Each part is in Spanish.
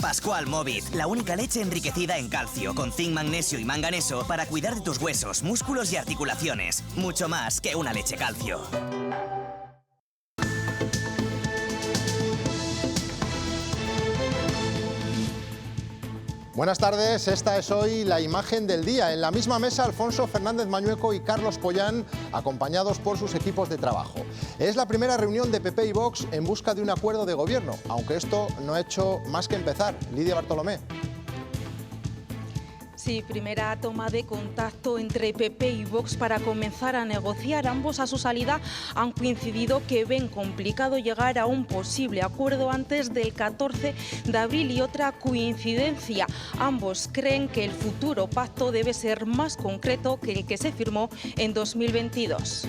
Pascual Movit, la única leche enriquecida en calcio, con zinc, magnesio y manganeso para cuidar de tus huesos, músculos y articulaciones. Mucho más que una leche calcio. Buenas tardes, esta es hoy la imagen del día. En la misma mesa, Alfonso Fernández Mañueco y Carlos Pollán, acompañados por sus equipos de trabajo. Es la primera reunión de PP y Vox en busca de un acuerdo de gobierno, aunque esto no ha hecho más que empezar. Lidia Bartolomé. Sí, primera toma de contacto entre PP y Vox para comenzar a negociar. Ambos a su salida han coincidido que ven complicado llegar a un posible acuerdo antes del 14 de abril y otra coincidencia. Ambos creen que el futuro pacto debe ser más concreto que el que se firmó en 2022.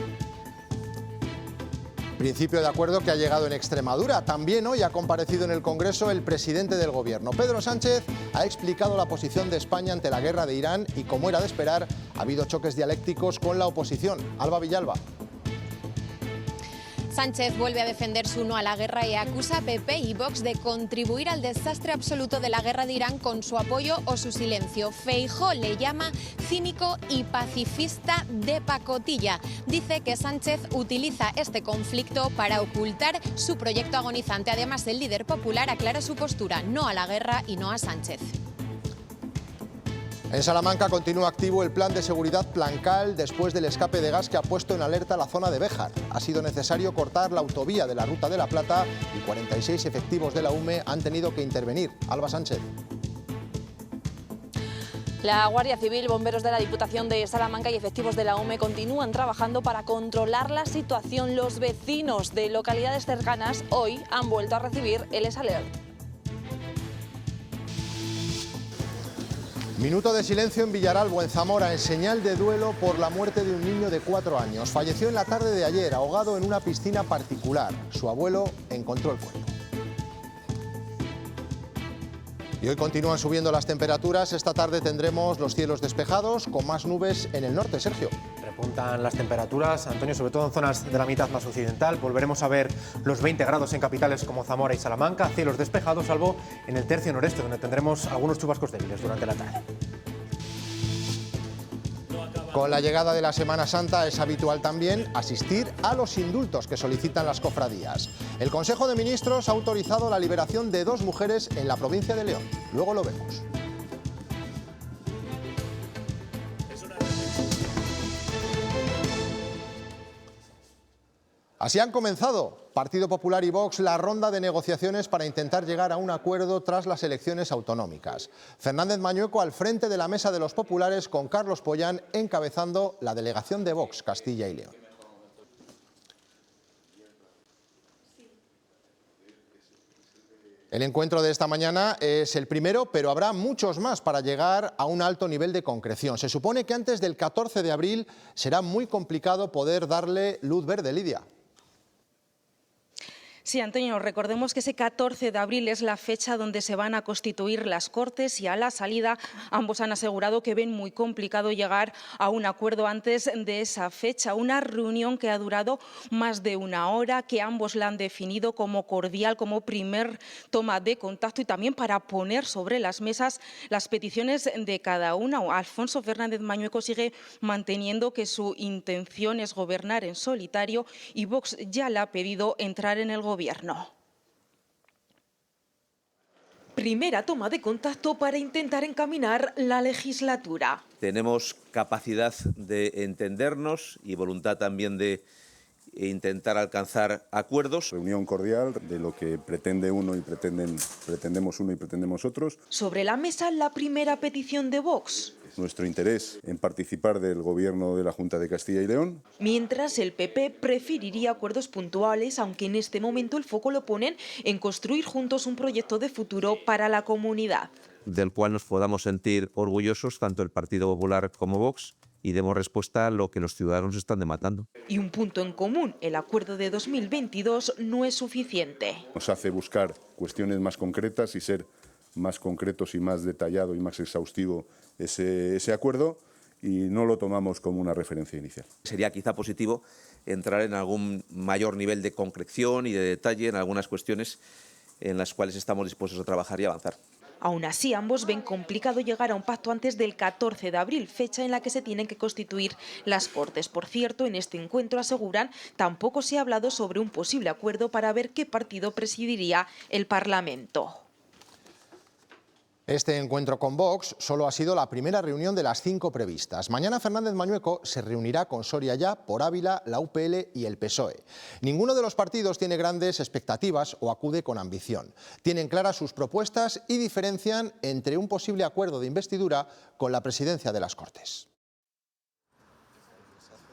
Principio de acuerdo que ha llegado en Extremadura. También hoy ha comparecido en el Congreso el presidente del Gobierno. Pedro Sánchez ha explicado la posición de España ante la guerra de Irán y, como era de esperar, ha habido choques dialécticos con la oposición. Alba Villalba. Sánchez vuelve a defender su no a la guerra y acusa a PP y Vox de contribuir al desastre absoluto de la guerra de Irán con su apoyo o su silencio. Feijóo le llama cínico y pacifista de pacotilla. Dice que Sánchez utiliza este conflicto para ocultar su proyecto agonizante. Además, el líder popular aclara su postura: no a la guerra y no a Sánchez. En Salamanca continúa activo el plan de seguridad Plancal después del escape de gas que ha puesto en alerta la zona de Béjar. Ha sido necesario cortar la autovía de la Ruta de la Plata y 46 efectivos de la UME han tenido que intervenir. Alba Sánchez. La Guardia Civil, bomberos de la Diputación de Salamanca y efectivos de la UME continúan trabajando para controlar la situación. Los vecinos de localidades cercanas hoy han vuelto a recibir el alert. Minuto de silencio en Villaralbo, en Zamora, en señal de duelo por la muerte de un niño de 4 años. Falleció en la tarde de ayer, ahogado en una piscina particular. Su abuelo encontró el cuerpo. Y hoy continúan subiendo las temperaturas. Esta tarde tendremos los cielos despejados, con más nubes en el norte. Sergio. Repuntan las temperaturas, Antonio, sobre todo en zonas de la mitad más occidental. Volveremos a ver los 20 grados en capitales como Zamora y Salamanca, cielos despejados, salvo en el tercio noreste, donde tendremos algunos chubascos débiles durante la tarde. Con la llegada de la Semana Santa es habitual también asistir a los indultos que solicitan las cofradías. El Consejo de Ministros ha autorizado la liberación de 2 mujeres en la provincia de León. Luego lo vemos. Así han comenzado Partido Popular y Vox la ronda de negociaciones para intentar llegar a un acuerdo tras las elecciones autonómicas. Fernández Mañueco al frente de la mesa de los populares, con Carlos Pollán encabezando la delegación de Vox Castilla y León. El encuentro de esta mañana es el primero, pero habrá muchos más para llegar a un alto nivel de concreción. Se supone que antes del 14 de abril será muy complicado poder darle luz verde, Lidia. Sí, Antonio, recordemos que ese 14 de abril es la fecha donde se van a constituir las Cortes y a la salida ambos han asegurado que ven muy complicado llegar a un acuerdo antes de esa fecha. Una reunión que ha durado más de 1 hora, que ambos la han definido como cordial, como primer toma de contacto y también para poner sobre las mesas las peticiones de cada una. Alfonso Fernández Mañueco sigue manteniendo que su intención es gobernar en solitario y Vox ya le ha pedido entrar en el gobierno. Primera toma de contacto para intentar encaminar la legislatura. Tenemos capacidad de entendernos y voluntad también de intentar alcanzar acuerdos. Reunión cordial de lo que pretende uno y pretendemos uno y pretendemos otros. Sobre la mesa la primera petición de Vox. Nuestro interés en participar del Gobierno de la Junta de Castilla y León. Mientras el PP preferiría acuerdos puntuales, aunque en este momento el foco lo ponen en construir juntos un proyecto de futuro para la comunidad. Del cual nos podamos sentir orgullosos tanto el Partido Popular como Vox y demos respuesta a lo que los ciudadanos están demandando. Y un punto en común, el acuerdo de 2022 no es suficiente. Nos hace buscar cuestiones más concretas y ser más concretos y más detallado y más exhaustivo ese acuerdo, y no lo tomamos como una referencia inicial. Sería quizá positivo entrar en algún mayor nivel de concreción y de detalle en algunas cuestiones en las cuales estamos dispuestos a trabajar y avanzar. Aún así, ambos ven complicado llegar a un pacto antes del 14 de abril, fecha en la que se tienen que constituir las Cortes. Por cierto, en este encuentro, aseguran, tampoco se ha hablado sobre un posible acuerdo para ver qué partido presidiría el Parlamento. Este encuentro con Vox solo ha sido la primera reunión de las 5 previstas. Mañana Fernández Mañueco se reunirá con Soria Ya por Ávila, la UPL y el PSOE. Ninguno de los partidos tiene grandes expectativas o acude con ambición. Tienen claras sus propuestas y diferencian entre un posible acuerdo de investidura con la presidencia de las Cortes.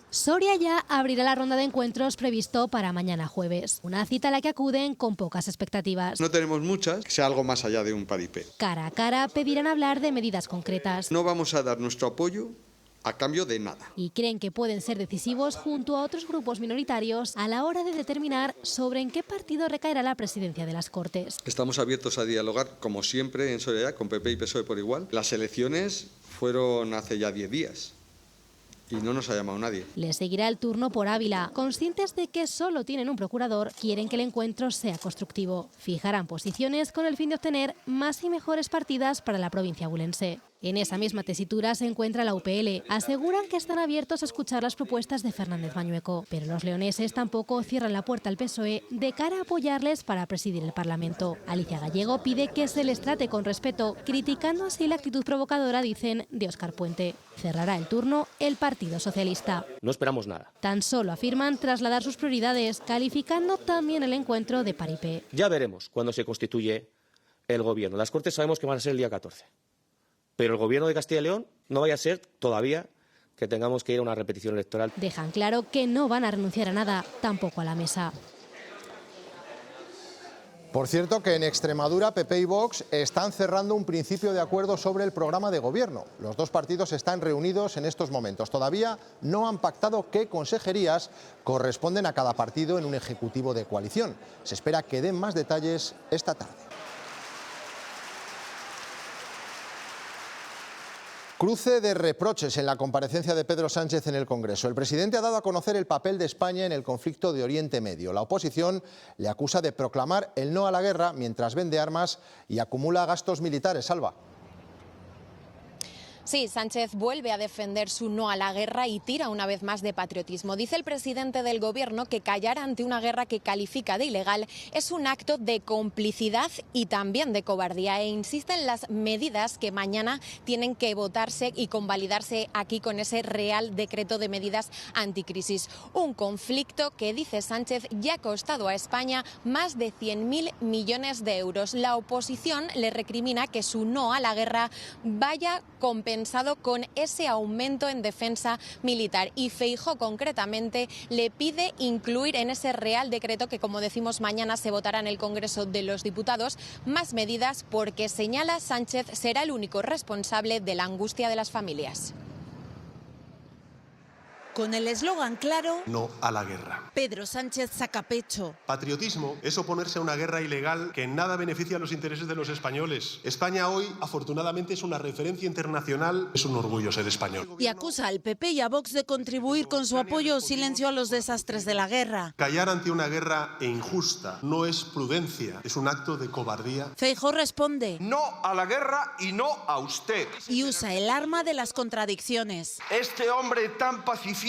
Soria Ya abrirá la ronda de encuentros previsto para mañana jueves. Una cita a la que acuden con pocas expectativas. No tenemos muchas, que sea algo más allá de un paripé. Cara a cara pedirán hablar de medidas concretas. No vamos a dar nuestro apoyo a cambio de nada. Y creen que pueden ser decisivos junto a otros grupos minoritarios a la hora de determinar sobre en qué partido recaerá la presidencia de las Cortes. Estamos abiertos a dialogar, como siempre, en Soria Ya, con PP y PSOE por igual. Las elecciones fueron hace ya 10 días. Y no nos ha llamado nadie. Les seguirá el turno por Ávila. Conscientes de que solo tienen un procurador, quieren que el encuentro sea constructivo. Fijarán posiciones con el fin de obtener más y mejores partidas para la provincia abulense. En esa misma tesitura se encuentra la UPL. Aseguran que están abiertos a escuchar las propuestas de Fernández Mañueco. Pero los leoneses tampoco cierran la puerta al PSOE de cara a apoyarles para presidir el Parlamento. Alicia Gallego pide que se les trate con respeto, criticando así la actitud provocadora, dicen, de Óscar Puente. Cerrará el turno el Partido Socialista. No esperamos nada. Tan solo afirman trasladar sus prioridades, calificando también el encuentro de paripé. Ya veremos cuándo se constituye el gobierno. Las Cortes sabemos que van a ser el día 14. Pero el gobierno de Castilla y León no vaya a ser todavía que tengamos que ir a una repetición electoral. Dejan claro que no van a renunciar a nada, tampoco a la mesa. Por cierto, que en Extremadura PP y Vox están cerrando un principio de acuerdo sobre el programa de gobierno. Los dos partidos están reunidos en estos momentos. Todavía no han pactado qué consejerías corresponden a cada partido en un ejecutivo de coalición. Se espera que den más detalles esta tarde. Cruce de reproches en la comparecencia de Pedro Sánchez en el Congreso. El presidente ha dado a conocer el papel de España en el conflicto de Oriente Medio. La oposición le acusa de proclamar el no a la guerra mientras vende armas y acumula gastos militares. Salva. Sí, Sánchez vuelve a defender su no a la guerra y tira una vez más de patriotismo. Dice el presidente del Gobierno que callar ante una guerra que califica de ilegal es un acto de complicidad y también de cobardía, e insiste en las medidas que mañana tienen que votarse y convalidarse aquí con ese Real Decreto de Medidas Anticrisis. Un conflicto que, dice Sánchez, ya ha costado a España más de 100.000 millones de euros. La oposición le recrimina que su no a la guerra vaya compensado con ese aumento en defensa militar, y Feijóo concretamente le pide incluir en ese Real Decreto, que como decimos mañana se votará en el Congreso de los Diputados, más medidas porque, señala Sánchez, será el único responsable de la angustia de las familias. Con el eslogan claro, no a la guerra. Pedro Sánchez saca pecho. Patriotismo es oponerse a una guerra ilegal que en nada beneficia a los intereses de los españoles. España hoy, afortunadamente, es una referencia internacional. Es un orgullo ser español. Y acusa al PP y a Vox de contribuir con su apoyo o silencio a los desastres de la guerra. Callar ante una guerra injusta no es prudencia, es un acto de cobardía. Feijóo responde: no a la guerra y no a usted. Y usa el arma de las contradicciones. Este hombre tan pacifista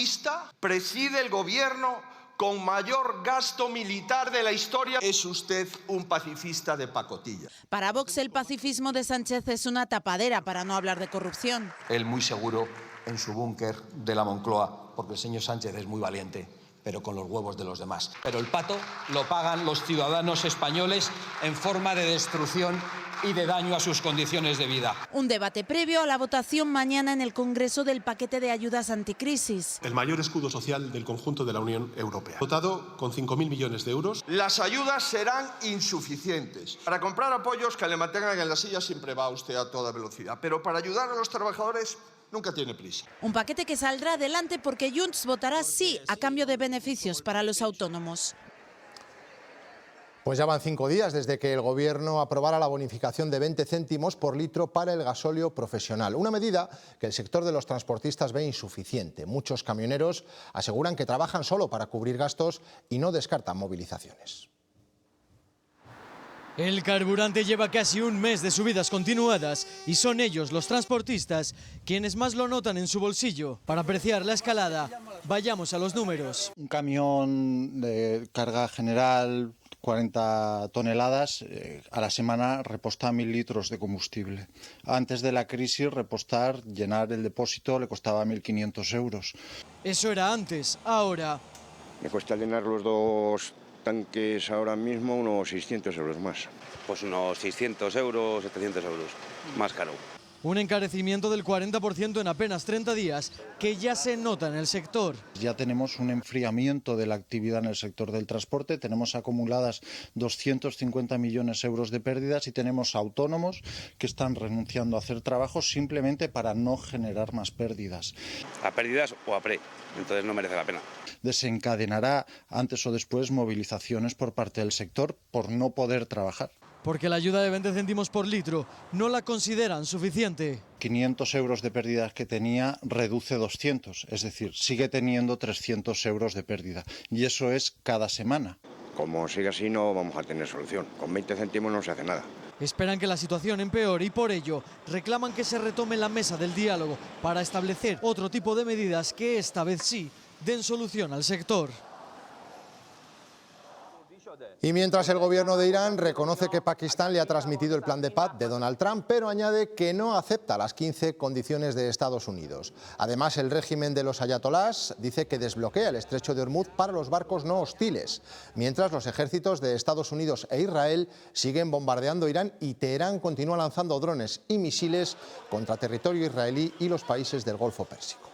preside el gobierno con mayor gasto militar de la historia. Es usted un pacifista de pacotilla. Para Vox, el pacifismo de Sánchez es una tapadera para no hablar de corrupción. Él muy seguro en su búnker de la Moncloa, porque el señor Sánchez es muy valiente, pero con los huevos de los demás. Pero el pato lo pagan los ciudadanos españoles en forma de destrucción y de daño a sus condiciones de vida. Un debate previo a la votación mañana en el Congreso del paquete de ayudas anticrisis. El mayor escudo social del conjunto de la Unión Europea. Dotado con 5.000 millones de euros. Las ayudas serán insuficientes. Para comprar apoyos que le mantengan en la silla siempre va usted a toda velocidad. Pero para ayudar a los trabajadores nunca tiene prisa. Un paquete que saldrá adelante porque Junts votará sí a cambio de beneficios para los autónomos. Pues ya van 5 días desde que el Gobierno aprobara la bonificación de 20 céntimos por litro para el gasóleo profesional. Una medida que el sector de los transportistas ve insuficiente. Muchos camioneros aseguran que trabajan solo para cubrir gastos y no descartan movilizaciones. El carburante lleva casi un mes de subidas continuadas y son ellos, los transportistas, quienes más lo notan en su bolsillo. Para apreciar la escalada, vayamos a los números. Un camión de carga general, 40 toneladas, a la semana reposta 1.000 litros de combustible. Antes de la crisis, llenar el depósito le costaba 1.500 euros. Eso era antes, ahora. Me cuesta llenar los 2 tanques ahora mismo unos 600 euros más. Pues unos 600 euros, 700 euros, más caro. Un encarecimiento del 40% en apenas 30 días, que ya se nota en el sector. Ya tenemos un enfriamiento de la actividad en el sector del transporte, tenemos acumuladas 250 millones de euros de pérdidas y tenemos autónomos que están renunciando a hacer trabajos simplemente para no generar más pérdidas. A pérdidas o a pre, entonces no merece la pena. Desencadenará antes o después movilizaciones por parte del sector por no poder trabajar. Porque la ayuda de 20 céntimos por litro no la consideran suficiente. 500 euros de pérdidas que tenía reduce 200, es decir, sigue teniendo 300 euros de pérdida. Y eso es cada semana. Como siga así no vamos a tener solución. Con 20 céntimos no se hace nada. Esperan que la situación empeore y por ello reclaman que se retome la mesa del diálogo para establecer otro tipo de medidas que esta vez sí den solución al sector. Y mientras el gobierno de Irán reconoce que Pakistán le ha transmitido el plan de paz de Donald Trump, pero añade que no acepta las 15 condiciones de Estados Unidos. Además, el régimen de los ayatolás dice que desbloquea el estrecho de Hormuz para los barcos no hostiles, mientras los ejércitos de Estados Unidos e Israel siguen bombardeando Irán y Teherán continúa lanzando drones y misiles contra territorio israelí y los países del Golfo Pérsico.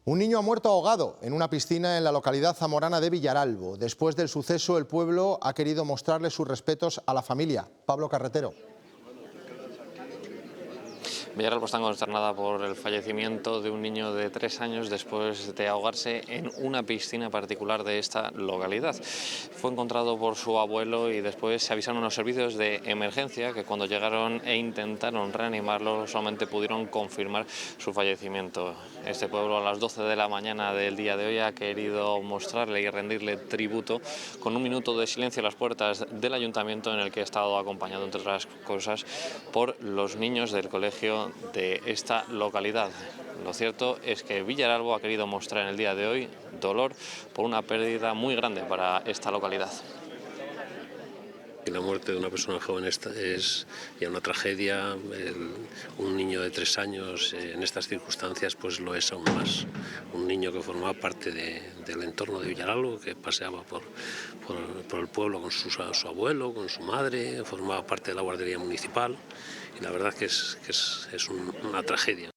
Un niño ha muerto ahogado en una piscina en la localidad zamorana de Villaralbo. Después del suceso, el pueblo ha querido mostrarle sus respetos a la familia. Pablo Carretero. Villaralbo está consternada por el fallecimiento de un niño de 3 años después de ahogarse en una piscina particular de esta localidad. Fue encontrado por su abuelo y después se avisaron los servicios de emergencia que cuando llegaron e intentaron reanimarlo solamente pudieron confirmar su fallecimiento. Este pueblo a las 12 de la mañana del día de hoy ha querido mostrarle y rendirle tributo con un minuto de silencio a las puertas del ayuntamiento en el que ha estado acompañado, entre otras cosas, por los niños del colegio de esta localidad. Lo cierto es que Villaralbo ha querido mostrar en el día de hoy dolor por una pérdida muy grande para esta localidad. La muerte de una persona joven es ya una tragedia. Un niño de 3 años en estas circunstancias pues lo es aún más. Un niño que formaba parte del entorno de Villaralbo, que paseaba por el pueblo con su abuelo, con su madre, formaba parte de la guardería municipal y la verdad que es una tragedia.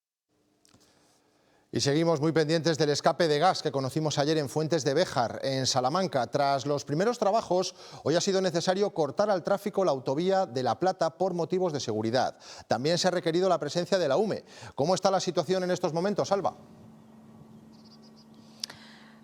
Y seguimos muy pendientes del escape de gas que conocimos ayer en Fuentes de Béjar, en Salamanca. Tras los primeros trabajos, hoy ha sido necesario cortar al tráfico la autovía de La Plata por motivos de seguridad. También se ha requerido la presencia de la UME. ¿Cómo está la situación en estos momentos, Alba?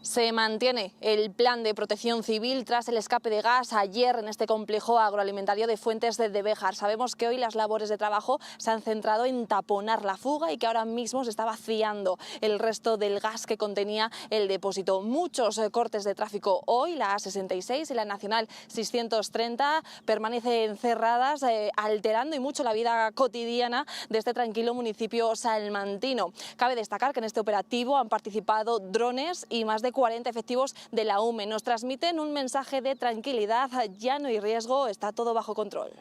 Se mantiene el plan de protección civil tras el escape de gas ayer en este complejo agroalimentario de Fuentes de Béjar. Sabemos que hoy las labores de trabajo se han centrado en taponar la fuga y que ahora mismo se está vaciando el resto del gas que contenía el depósito. Muchos cortes de tráfico hoy, la A66 y la Nacional 630 permanecen cerradas, alterando y mucho la vida cotidiana de este tranquilo municipio salmantino. Cabe destacar que en este operativo han participado drones y más de 40 efectivos de la UME. Nos transmiten un mensaje de tranquilidad, ya no hay riesgo, está todo bajo control.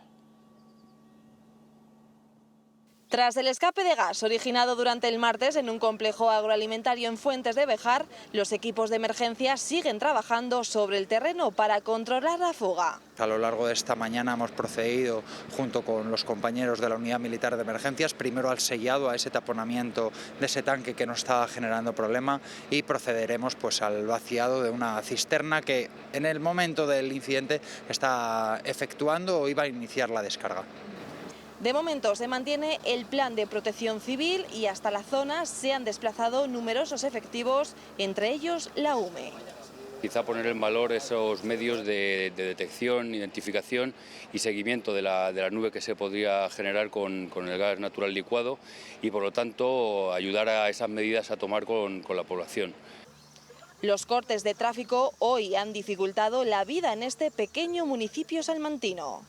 Tras el escape de gas originado durante el martes en un complejo agroalimentario en Fuentes de Béjar, los equipos de emergencia siguen trabajando sobre el terreno para controlar la fuga. A lo largo de esta mañana hemos procedido, junto con los compañeros de la Unidad Militar de Emergencias, primero al sellado, a ese taponamiento de ese tanque que nos estaba generando problema, y procederemos pues al vaciado de una cisterna que en el momento del incidente está efectuando o iba a iniciar la descarga. De momento se mantiene el plan de protección civil y hasta la zona se han desplazado numerosos efectivos, entre ellos la UME. Quizá poner en valor esos medios de detección, identificación y seguimiento de la nube que se podría generar con el gas natural licuado y por lo tanto ayudar a esas medidas a tomar con la población. Los cortes de tráfico hoy han dificultado la vida en este pequeño municipio salmantino.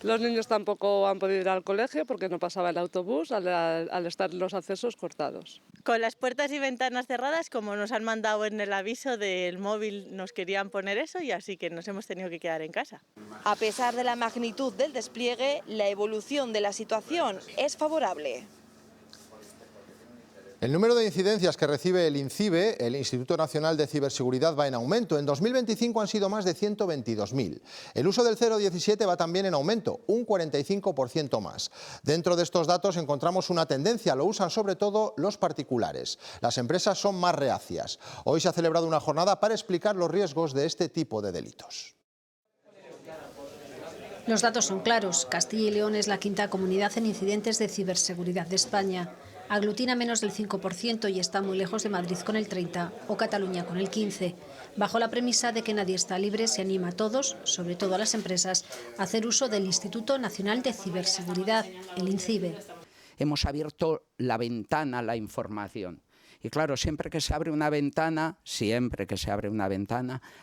Los niños tampoco han podido ir al colegio porque no pasaba el autobús al estar los accesos cortados. Con las puertas y ventanas cerradas, como nos han mandado en el aviso del móvil, nos querían poner eso y así que nos hemos tenido que quedar en casa. A pesar de la magnitud del despliegue, la evolución de la situación es favorable. El número de incidencias que recibe el INCIBE, el Instituto Nacional de Ciberseguridad, va en aumento. En 2025 han sido más de 122.000. El uso del 017 va también en aumento, un 45% más. Dentro de estos datos encontramos una tendencia, lo usan sobre todo los particulares. Las empresas son más reacias. Hoy se ha celebrado una jornada para explicar los riesgos de este tipo de delitos. Los datos son claros. Castilla y León es la quinta comunidad en incidentes de ciberseguridad de España. Aglutina menos del 5% y está muy lejos de Madrid con el 30% o Cataluña con el 15%. Bajo la premisa de que nadie está libre, se anima a todos, sobre todo a las empresas, a hacer uso del Instituto Nacional de Ciberseguridad, el INCIBE. Hemos abierto la ventana a la información. Y claro, siempre que se abre una ventana,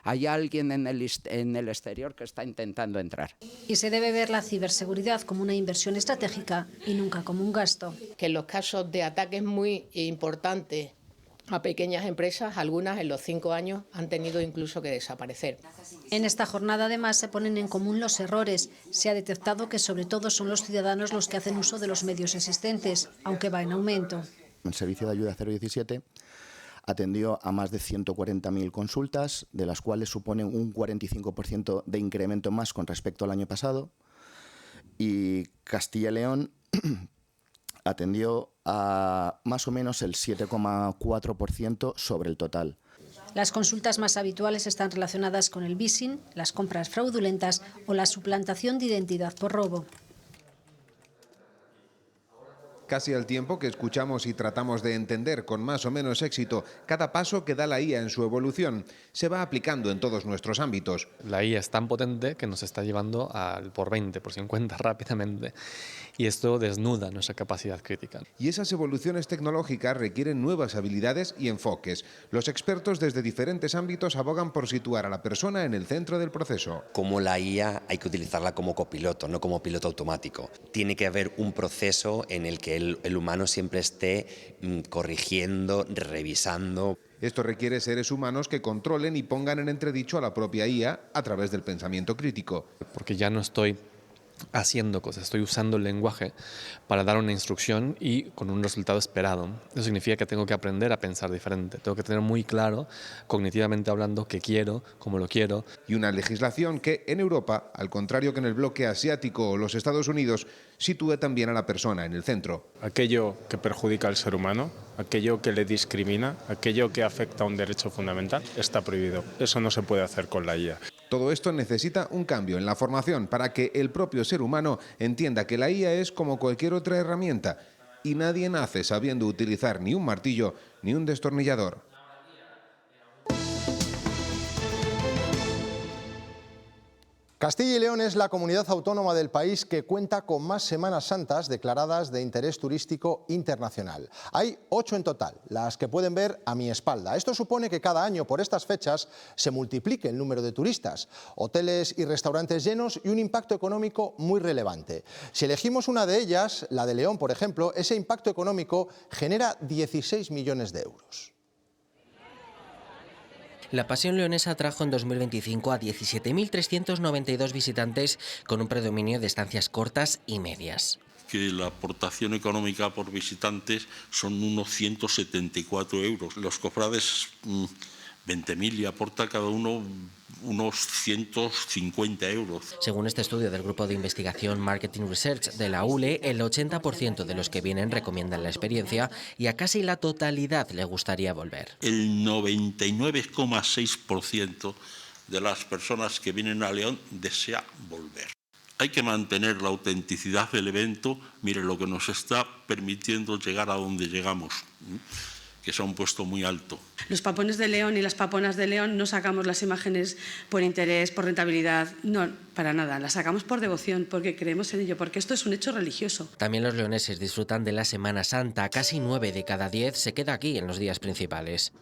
hay alguien en el exterior que está intentando entrar. Y se debe ver la ciberseguridad como una inversión estratégica y nunca como un gasto. Que en los casos de ataques muy importantes a pequeñas empresas, algunas en los 5 años han tenido incluso que desaparecer. En esta jornada además se ponen en común los errores. Se ha detectado que sobre todo son los ciudadanos los que hacen uso de los medios existentes, aunque va en aumento. El servicio de ayuda 017 atendió a más de 140.000 consultas, de las cuales suponen un 45% de incremento más con respecto al año pasado. Y Castilla y León atendió a más o menos el 7,4% sobre el total. Las consultas más habituales están relacionadas con el phishing, las compras fraudulentas o la suplantación de identidad por robo. Casi al tiempo que escuchamos y tratamos de entender con más o menos éxito cada paso que da la IA en su evolución, se va aplicando en todos nuestros ámbitos. La IA es tan potente que nos está llevando al por 20, por 50 rápidamente, y esto desnuda nuestra capacidad crítica. Y esas evoluciones tecnológicas requieren nuevas habilidades y enfoques. Los expertos desde diferentes ámbitos abogan por situar a la persona en el centro del proceso. Como la IA hay que utilizarla como copiloto, no como piloto automático. Tiene que haber un proceso en el que el humano siempre esté corrigiendo, revisando. Esto requiere seres humanos que controlen y pongan en entredicho a la propia IA a través del pensamiento crítico. Porque ya no estoy haciendo cosas, estoy usando el lenguaje para dar una instrucción y con un resultado esperado. Eso significa que tengo que aprender a pensar diferente, tengo que tener muy claro, cognitivamente hablando, qué quiero, cómo lo quiero. Y una legislación que en Europa, al contrario que en el bloque asiático o los Estados Unidos, sitúe también a la persona en el centro. Aquello que perjudica al ser humano, aquello que le discrimina, aquello que afecta a un derecho fundamental, está prohibido. Eso no se puede hacer con la IA. Todo esto necesita un cambio en la formación para que el propio ser humano entienda que la IA es como cualquier otra herramienta y nadie nace sabiendo utilizar ni un martillo ni un destornillador. Castilla y León es la comunidad autónoma del país que cuenta con más Semanas Santas declaradas de interés turístico internacional. Hay 8 en total, las que pueden ver a mi espalda. Esto supone que cada año por estas fechas se multiplique el número de turistas, hoteles y restaurantes llenos y un impacto económico muy relevante. Si elegimos una de ellas, la de León, por ejemplo, ese impacto económico genera 16 millones de euros. La Pasión Leonesa trajo en 2025 a 17.392 visitantes con un predominio de estancias cortas y medias. Que la aportación económica por visitantes son unos 174 euros. Los cofrades 20.000 y aporta cada uno unos 150 euros. Según este estudio del Grupo de Investigación Marketing Research de la ULE, el 80% de los que vienen recomiendan la experiencia y a casi la totalidad le gustaría volver. El 99,6% de las personas que vienen a León desea volver. Hay que mantener la autenticidad del evento, mire lo que nos está permitiendo llegar a donde llegamos, que se ha un puesto muy alto. Los papones de León y las paponas de León no sacamos las imágenes por interés, por rentabilidad, no, para nada, la sacamos por devoción, porque creemos en ello, porque esto es un hecho religioso. También los leoneses disfrutan de la Semana Santa. Casi 9 de cada 10 se queda aquí en los días principales.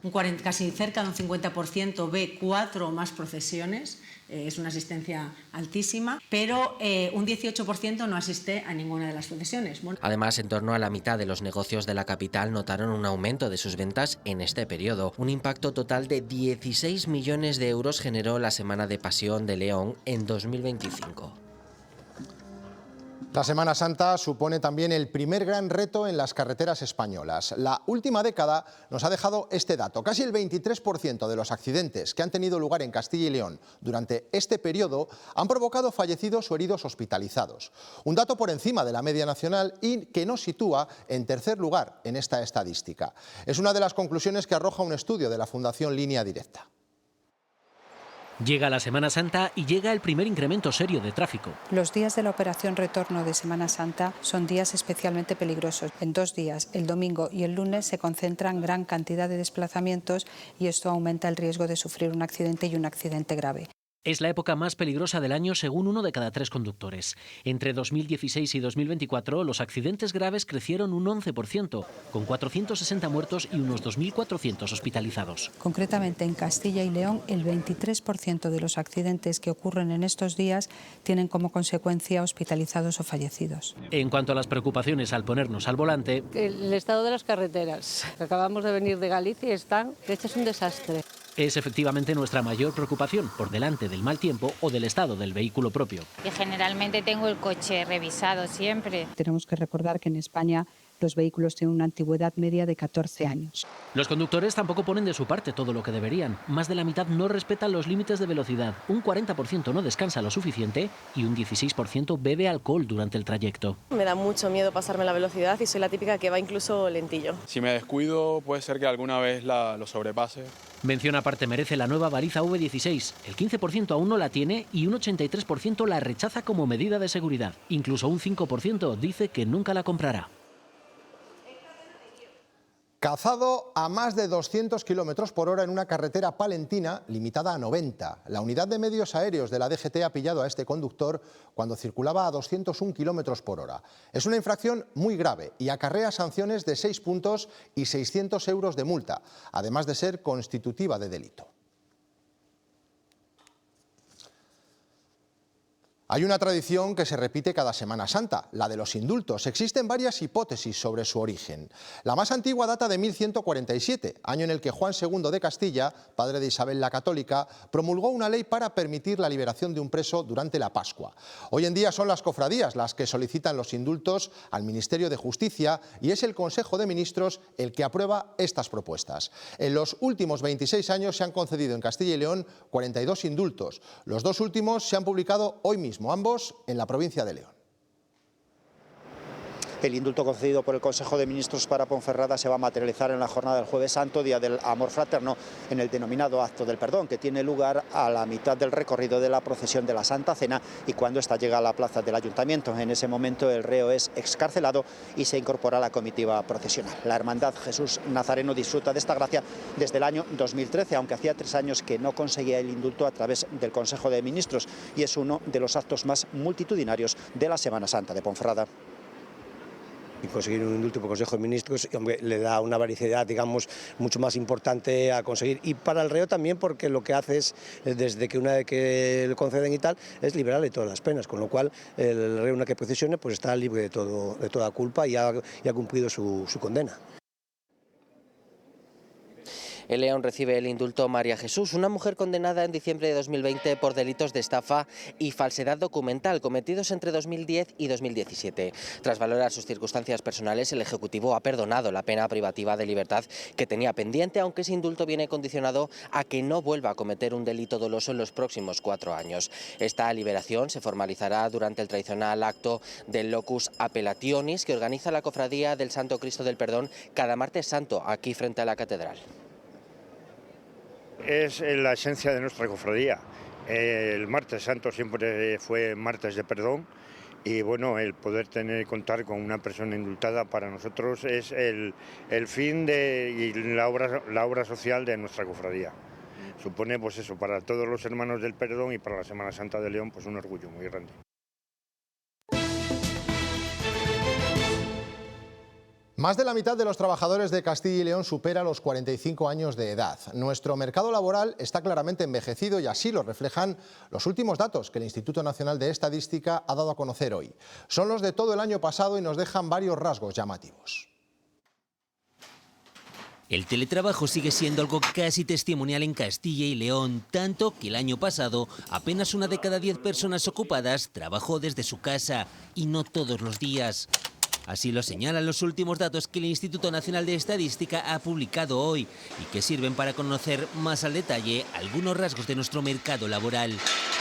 Casi cerca de un 50% ve 4 o más procesiones. Es una asistencia altísima, pero un 18% no asiste a ninguna de las procesiones. Bueno. Además, en torno a la mitad de los negocios de la capital notaron un aumento de sus ventas en este periodo. Un impacto total de 16 millones de euros generó la Semana de Pasión de León en 2025. La Semana Santa supone también el primer gran reto en las carreteras españolas. La última década nos ha dejado este dato. Casi el 23% de los accidentes que han tenido lugar en Castilla y León durante este periodo han provocado fallecidos o heridos hospitalizados. Un dato por encima de la media nacional y que nos sitúa en tercer lugar en esta estadística. Es una de las conclusiones que arroja un estudio de la Fundación Línea Directa. Llega la Semana Santa y llega el primer incremento serio de tráfico. Los días de la operación retorno de Semana Santa son días especialmente peligrosos. En 2 días, el domingo y el lunes, se concentran gran cantidad de desplazamientos y esto aumenta el riesgo de sufrir un accidente y un accidente grave. Es la época más peligrosa del año según 1 de cada 3 conductores. Entre 2016 y 2024 los accidentes graves crecieron un 11%, con 460 muertos y unos 2.400 hospitalizados. Concretamente en Castilla y León, el 23% de los accidentes que ocurren en estos días tienen como consecuencia hospitalizados o fallecidos. En cuanto a las preocupaciones al ponernos al volante, el estado de las carreteras. Acabamos de venir de Galicia y están hechas un desastre. Es efectivamente nuestra mayor preocupación, por delante del mal tiempo o del estado del vehículo propio. Y generalmente tengo el coche revisado siempre. Tenemos que recordar que en España los vehículos tienen una antigüedad media de 14 años. Los conductores tampoco ponen de su parte todo lo que deberían. Más de la mitad no respetan los límites de velocidad, un 40% no descansa lo suficiente y un 16% bebe alcohol durante el trayecto. Me da mucho miedo pasarme la velocidad y soy la típica que va incluso lentillo. Si me descuido puede ser que alguna vez lo sobrepase. Mención aparte merece la nueva baliza V16. El 15% aún no la tiene y un 83% la rechaza como medida de seguridad. Incluso un 5% dice que nunca la comprará. Cazado a más de 200 km por hora en una carretera palentina limitada a 90. La unidad de medios aéreos de la DGT ha pillado a este conductor cuando circulaba a 201 km por hora. Es una infracción muy grave y acarrea sanciones de 6 puntos y 600 euros de multa, además de ser constitutiva de delito. Hay una tradición que se repite cada Semana Santa, la de los indultos. Existen varias hipótesis sobre su origen. La más antigua data de 1147, año en el que Juan II de Castilla, padre de Isabel la Católica, promulgó una ley para permitir la liberación de un preso durante la Pascua. Hoy en día son las cofradías las que solicitan los indultos al Ministerio de Justicia y es el Consejo de Ministros el que aprueba estas propuestas. En los últimos 26 años se han concedido en Castilla y León 42 indultos. Los 2 últimos se han publicado hoy mismo, ambos en la provincia de León. El indulto concedido por el Consejo de Ministros para Ponferrada se va a materializar en la jornada del Jueves Santo, Día del Amor Fraterno, en el denominado Acto del Perdón, que tiene lugar a la mitad del recorrido de la procesión de la Santa Cena y cuando ésta llega a la plaza del Ayuntamiento. En ese momento el reo es excarcelado y se incorpora a la comitiva procesional. La Hermandad Jesús Nazareno disfruta de esta gracia desde el año 2013, aunque hacía 3 años que no conseguía el indulto a través del Consejo de Ministros y es uno de los actos más multitudinarios de la Semana Santa de Ponferrada. Y conseguir un indulto por Consejo de Ministros, hombre, le da una variedad, digamos, mucho más importante a conseguir. Y para el reo también, porque lo que hace es, desde que una vez que le conceden y tal, es liberarle todas las penas, con lo cual el reo, una que procesione, pues está libre de toda culpa y ha cumplido su condena. En León recibe el indulto María Jesús, una mujer condenada en diciembre de 2020 por delitos de estafa y falsedad documental cometidos entre 2010 y 2017. Tras valorar sus circunstancias personales, el Ejecutivo ha perdonado la pena privativa de libertad que tenía pendiente, aunque ese indulto viene condicionado a que no vuelva a cometer un delito doloso en los próximos 4 años. Esta liberación se formalizará durante el tradicional acto del Locus Appellationis que organiza la Cofradía del Santo Cristo del Perdón cada martes santo, aquí frente a la Catedral. Es la esencia de nuestra cofradía. El martes santo siempre fue martes de perdón y bueno, el poder contar con una persona indultada para nosotros es el fin y la obra social de nuestra cofradía. supone pues eso, para todos los hermanos del perdón y para la Semana Santa de León, pues un orgullo muy grande. Más de la mitad de los trabajadores de Castilla y León supera los 45 años de edad. Nuestro mercado laboral está claramente envejecido y así lo reflejan los últimos datos que el Instituto Nacional de Estadística ha dado a conocer hoy. Son los de todo el año pasado y nos dejan varios rasgos llamativos. El teletrabajo sigue siendo algo casi testimonial en Castilla y León, tanto que el año pasado apenas 1 de cada 10 personas ocupadas trabajó desde su casa, y no todos los días. Así lo señalan los últimos datos que el Instituto Nacional de Estadística ha publicado hoy y que sirven para conocer más al detalle algunos rasgos de nuestro mercado laboral.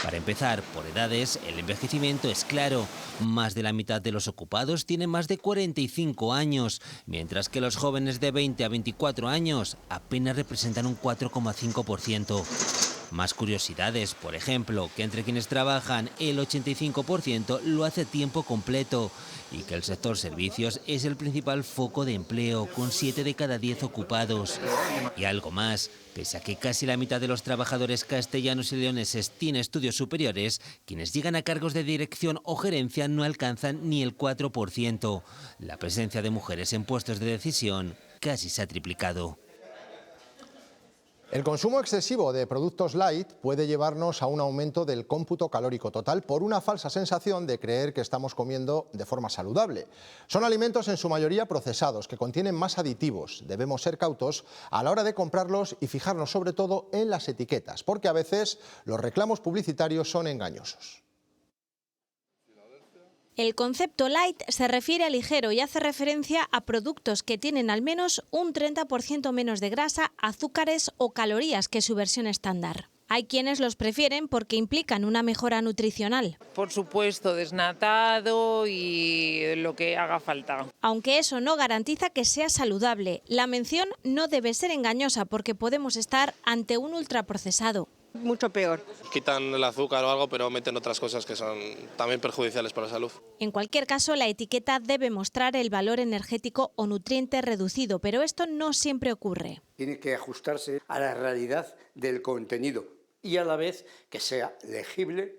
Para empezar, por edades, el envejecimiento es claro. Más de la mitad de los ocupados tienen más de 45 años, mientras que los jóvenes de 20 a 24 años apenas representan un 4,5%. Más curiosidades, por ejemplo, que entre quienes trabajan el 85% lo hace a tiempo completo y que el sector servicios es el principal foco de empleo, con 7 de cada 10 ocupados. Y algo más, pese a que casi la mitad de los trabajadores castellanos y leoneses tiene estudios superiores, quienes llegan a cargos de dirección o gerencia no alcanzan ni el 4%. La presencia de mujeres en puestos de decisión casi se ha triplicado. El consumo excesivo de productos light puede llevarnos a un aumento del cómputo calórico total por una falsa sensación de creer que estamos comiendo de forma saludable. Son alimentos en su mayoría procesados que contienen más aditivos. Debemos ser cautos a la hora de comprarlos y fijarnos sobre todo en las etiquetas, porque a veces los reclamos publicitarios son engañosos. El concepto light se refiere a ligero y hace referencia a productos que tienen al menos un 30% menos de grasa, azúcares o calorías que su versión estándar. Hay quienes los prefieren porque implican una mejora nutricional. Por supuesto, desnatado y lo que haga falta. Aunque eso no garantiza que sea saludable, la mención no debe ser engañosa porque podemos estar ante un ultraprocesado. Mucho peor. Quitan el azúcar o algo, pero meten otras cosas que son también perjudiciales para la salud. En cualquier caso, la etiqueta debe mostrar el valor energético o nutriente reducido, pero esto no siempre ocurre. Tiene que ajustarse a la realidad del contenido y a la vez que sea legible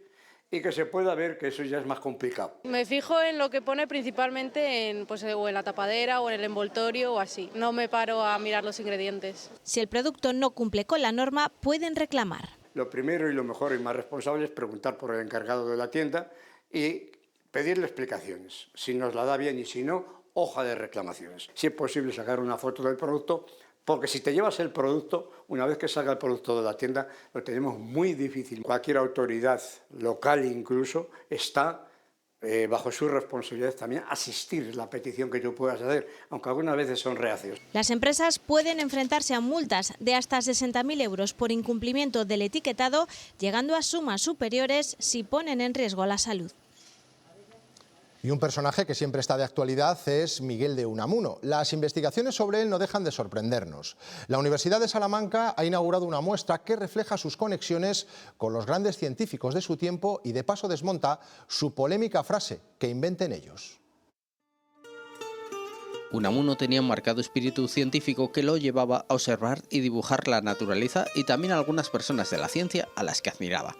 y que se pueda ver, que eso ya es más complicado. Me fijo en lo que pone principalmente o en la tapadera o en el envoltorio o así. No me paro a mirar los ingredientes. Si el producto no cumple con la norma, pueden reclamar. Lo primero y lo mejor y más responsable es preguntar por el encargado de la tienda y pedirle explicaciones. Si nos la da bien y si no, hoja de reclamaciones. Si es posible sacar una foto del producto, porque si te llevas el producto, una vez que salga el producto de la tienda, lo tenemos muy difícil. Cualquier autoridad local incluso está bajo su responsabilidad también asistir la petición que tú puedas hacer, aunque algunas veces son reacios. Las empresas pueden enfrentarse a multas de hasta 60.000 euros por incumplimiento del etiquetado, llegando a sumas superiores si ponen en riesgo la salud. Y un personaje que siempre está de actualidad es Miguel de Unamuno. Las investigaciones sobre él no dejan de sorprendernos. La Universidad de Salamanca ha inaugurado una muestra que refleja sus conexiones con los grandes científicos de su tiempo y de paso desmonta su polémica frase, que inventen ellos. Unamuno tenía un marcado espíritu científico que lo llevaba a observar y dibujar la naturaleza y también a algunas personas de la ciencia a las que admiraba.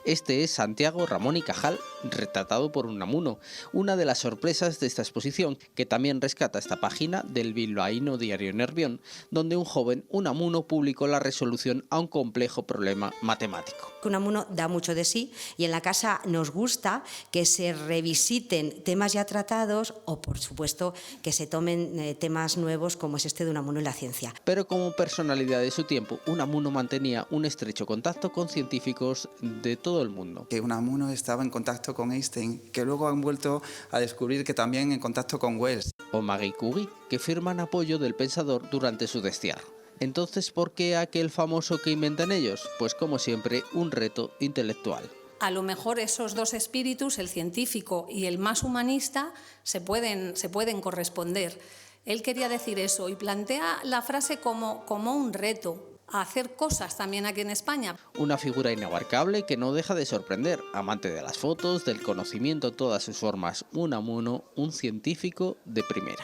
Este es Santiago Ramón y Cajal, retratado por Unamuno, una de las sorpresas de esta exposición, que también rescata esta página del bilbaíno diario Nervión, donde un joven Unamuno publicó la resolución a un complejo problema matemático. Unamuno da mucho de sí y en la casa nos gusta que se revisiten temas ya tratados o, por supuesto, que se tomen temas nuevos como es este de Unamuno y la ciencia. Pero como personalidad de su tiempo, Unamuno mantenía un estrecho contacto con científicos de todo el mundo. Que Unamuno estaba en contacto con Einstein, que luego han vuelto a descubrir que también en contacto con Wells. O Marie Curie, que firman apoyo del pensador durante su destierro. Entonces, ¿por qué aquel famoso que inventan ellos? Pues como siempre, un reto intelectual. A lo mejor esos dos espíritus, el científico y el más humanista, se pueden corresponder. Él quería decir eso y plantea la frase como un reto a hacer cosas también aquí en España. Una figura inabarcable que no deja de sorprender, amante de las fotos, del conocimiento en todas sus formas, Unamuno, un científico de primera.